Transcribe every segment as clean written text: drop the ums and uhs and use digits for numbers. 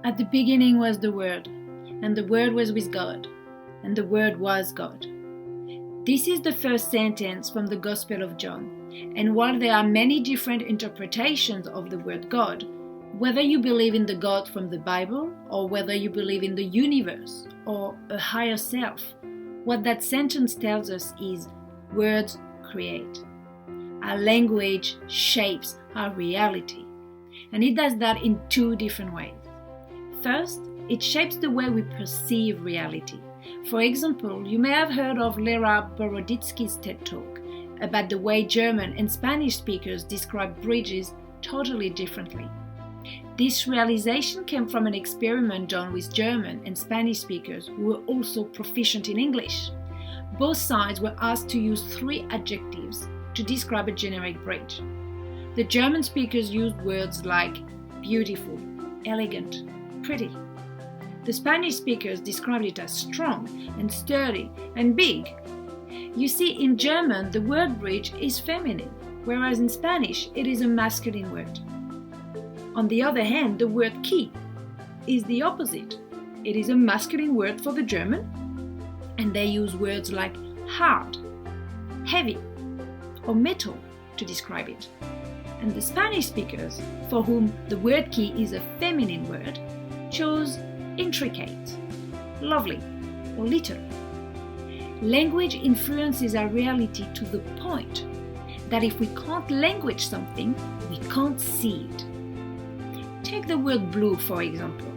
At the beginning was the Word, and the Word was with God, and the Word was God. This is the first sentence from the Gospel of John, and while there are many different interpretations of the word God, whether you believe in the God from the Bible or whether you believe in the universe or a higher self, what that sentence tells us is words create. Our language shapes our reality, and it does that in two different ways. First, it shapes the way we perceive reality. For example, you may have heard of Lera Boroditsky's TED Talk about the way German and Spanish speakers describe bridges totally differently. This realization came from an experiment done with German and Spanish speakers who were also proficient in English. Both sides were asked to use 3 adjectives to describe a generic bridge. The German speakers used words like beautiful, elegant, pretty. The Spanish speakers described it as strong and sturdy and big. You see, in German, the word bridge is feminine, whereas in Spanish, it is a masculine word. On the other hand, the word key is the opposite. It is a masculine word for the German, and they use words like hard, heavy, or metal to describe it. And the Spanish speakers, for whom the word key is a feminine word, chose intricate, lovely, or little. Language influences our reality to the point that if we can't language something, we can't see it. Take the word blue, for example.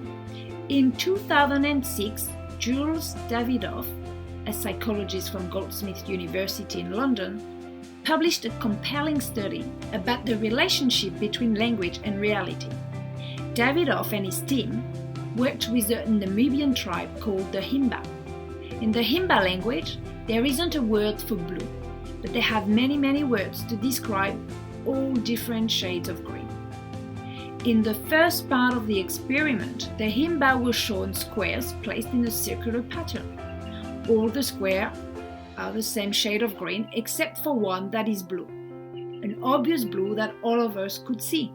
In 2006, Jules Davidoff, a psychologist from Goldsmiths University in London, published a compelling study about the relationship between language and reality. Davidoff and his team worked with a Namibian tribe called the Himba. In the Himba language, there isn't a word for blue, but they have many words to describe all different shades of green. In the first part of the experiment, the Himba were shown squares placed in a circular pattern. All the squares are the same shade of green except for one that is blue, an obvious blue that all of us could see.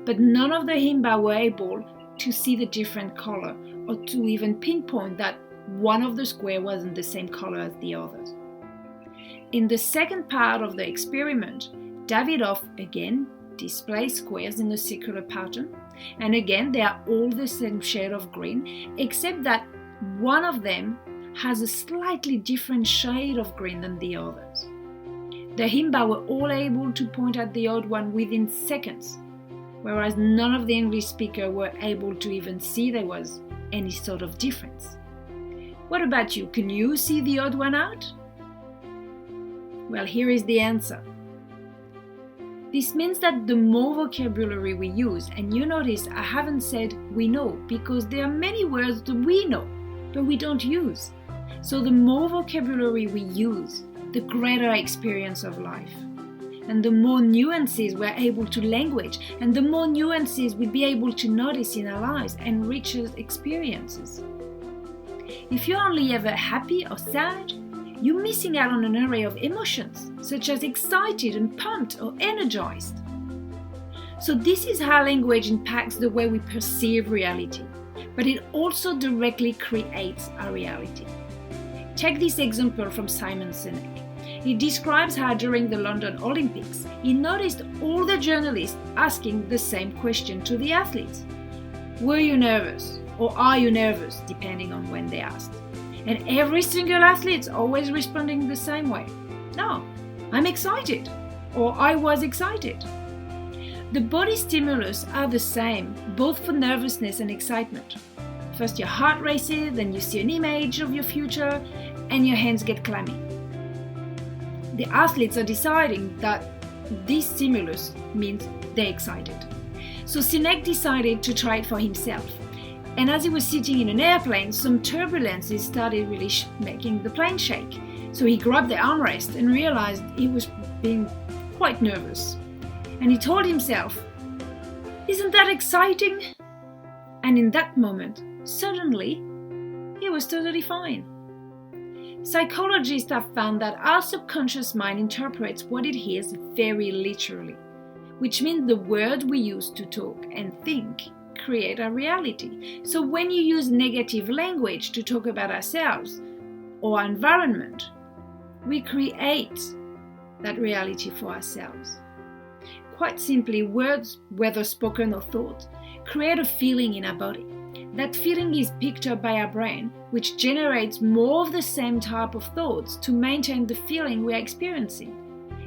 But none of the Himba were able to see the different color or to even pinpoint that one of the squares wasn't the same color as the others. In the second part of the experiment, Davidoff again displays squares in a circular pattern, and again they are all the same shade of green except that one of them has a slightly different shade of green than the others. The Himba were all able to point at the odd one within seconds, whereas none of the English speakers were able to even see there was any sort of difference. What about you? Can you see the odd one out? Well, here is the answer. This means that the more vocabulary we use, and you notice I haven't said we know because there are many words that we know, but we don't use. So the more vocabulary we use, the greater experience of life. And the more nuances we're able to language, and the more nuances we'll be able to notice in our lives and richer experiences. If you're only ever happy or sad, you're missing out on an array of emotions, such as excited and pumped or energized. So this is how language impacts the way we perceive reality, but it also directly creates our reality. Take this example from Simon Sinek. He describes how during the London Olympics, he noticed all the journalists asking the same question to the athletes. Were you nervous? Or are you nervous? Depending on when they asked. And every single athlete always responding the same way. No, I'm excited. Or I was excited. The body stimulus are the same, both for nervousness and excitement. First your heart races, then you see an image of your future, and your hands get clammy. The athletes are deciding that this stimulus means they're excited. So Sinek decided to try it for himself. And as he was sitting in an airplane, some turbulences started really making the plane shake. So he grabbed the armrest and realized he was being quite nervous. And he told himself, "Isn't that exciting?" And in that moment, suddenly, he was totally fine. Psychologists have found that our subconscious mind interprets what it hears very literally, which means the words we use to talk and think create our reality. So when you use negative language to talk about ourselves or our environment, we create that reality for ourselves. Quite simply, words, whether spoken or thought, create a feeling in our body. That feeling is picked up by our brain, which generates more of the same type of thoughts to maintain the feeling we are experiencing.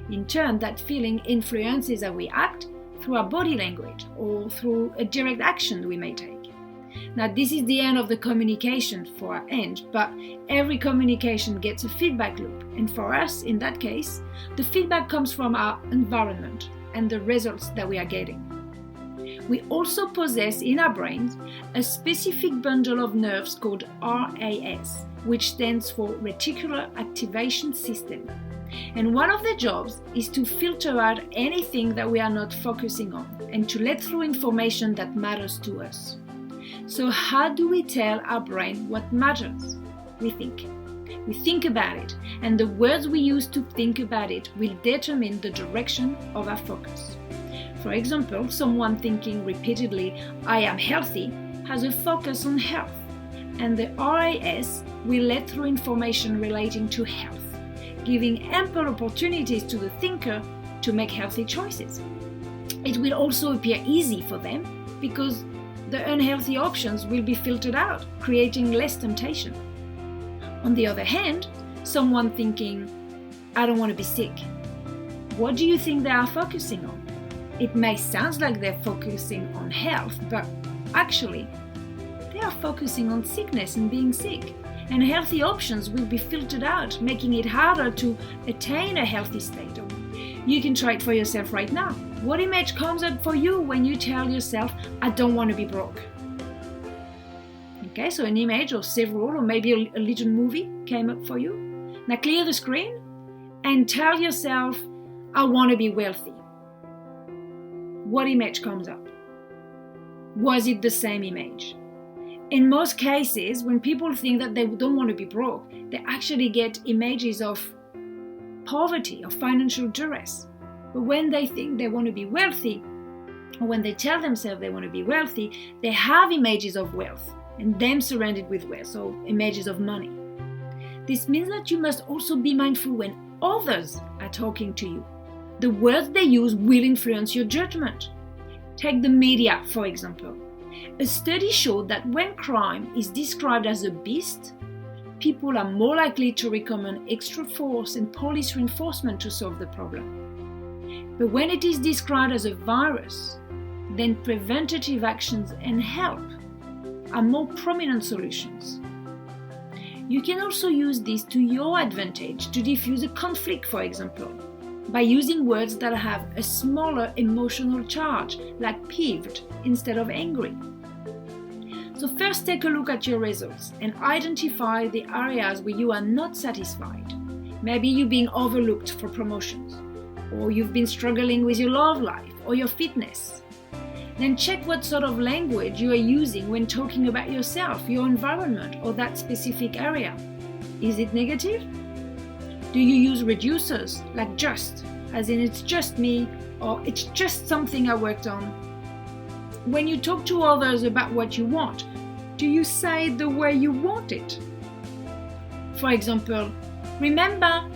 In turn, that feeling influences how we act through our body language or through a direct action we may take. Now, this is the end of the communication for our end, but every communication gets a feedback loop. And for us, in that case, the feedback comes from our environment and the results that we are getting. We also possess in our brains a specific bundle of nerves called RAS, which stands for Reticular Activation System. And one of their jobs is to filter out anything that we are not focusing on and to let through information that matters to us. So how do we tell our brain what matters? We think. We think about it, and the words we use to think about it will determine the direction of our focus. For example, someone thinking repeatedly, "I am healthy," has a focus on health, and the RAS will let through information relating to health, giving ample opportunities to the thinker to make healthy choices. It will also appear easy for them because the unhealthy options will be filtered out, creating less temptation. On the other hand, someone thinking, "I don't want to be sick," what do you think they are focusing on? It may sound like they're focusing on health, but actually, they are focusing on sickness and being sick. And healthy options will be filtered out, making it harder to attain a healthy state. You can try it for yourself right now. What image comes up for you when you tell yourself, "I don't want to be broke"? Okay, so an image or several, or maybe a little movie came up for you. Now clear the screen and tell yourself, "I want to be wealthy." What image comes up? Was it the same image? In most cases, when people think that they don't want to be broke, they actually get images of poverty or financial duress. But when they think they want to be wealthy, or when they tell themselves they want to be wealthy, they have images of wealth and them surrounded with wealth, so images of money. This means that you must also be mindful when others are talking to you. The words they use will influence your judgment. Take the media, for example. A study showed that when crime is described as a beast, people are more likely to recommend extra force and police reinforcement to solve the problem. But when it is described as a virus, then preventative actions and help are more prominent solutions. You can also use this to your advantage to diffuse a conflict, for example, by using words that have a smaller emotional charge, like peeved instead of angry. So first take a look at your results and identify the areas where you are not satisfied. Maybe you're being overlooked for promotions, or you've been struggling with your love life or your fitness. Then check what sort of language you are using when talking about yourself, your environment, or that specific area. Is it negative? Do you use reducers like just, as in it's just me, or it's just something I worked on? When you talk to others about what you want, do you say it the way you want it? For example, remember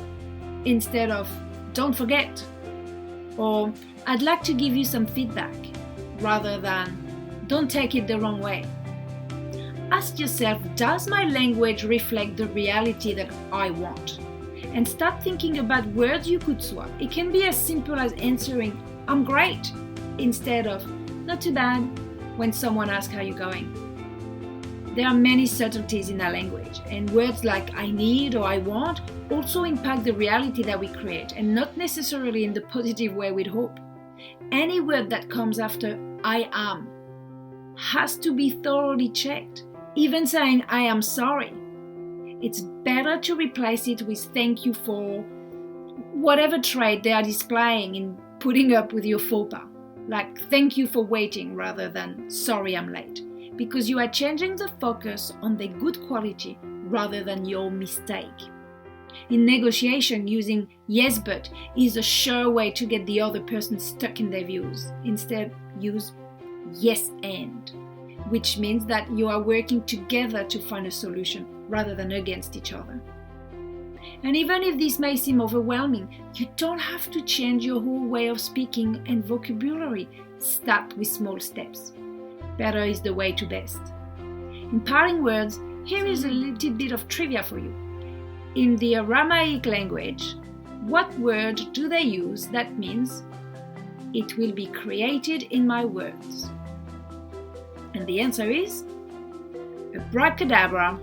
instead of don't forget, or I'd like to give you some feedback, rather than don't take it the wrong way. Ask yourself, does my language reflect the reality that I want? And start thinking about words you could swap. It can be as simple as answering, "I'm great," instead of "not too bad" when someone asks how you're going. There are many subtleties in our language, and words like "I need" or "I want" also impact the reality that we create, and not necessarily in the positive way we'd hope. Any word that comes after "I am" has to be thoroughly checked. Even saying "I am sorry," it's better to replace it with "thank you for" whatever trait they are displaying in putting up with your faux pas. Like "thank you for waiting" rather than "sorry I'm late," because you are changing the focus on the good quality rather than your mistake. In negotiation, using "yes but" is a sure way to get the other person stuck in their views. Instead, use "yes and." which means that you are working together to find a solution rather than against each other. And even if this may seem overwhelming, you don't have to change your whole way of speaking and vocabulary. Start with small steps. Better is the way to best. In parting words, here is a little bit of trivia for you. In the Aramaic language, what word do they use that means, "It will be created in my words"? And the answer is abracadabra.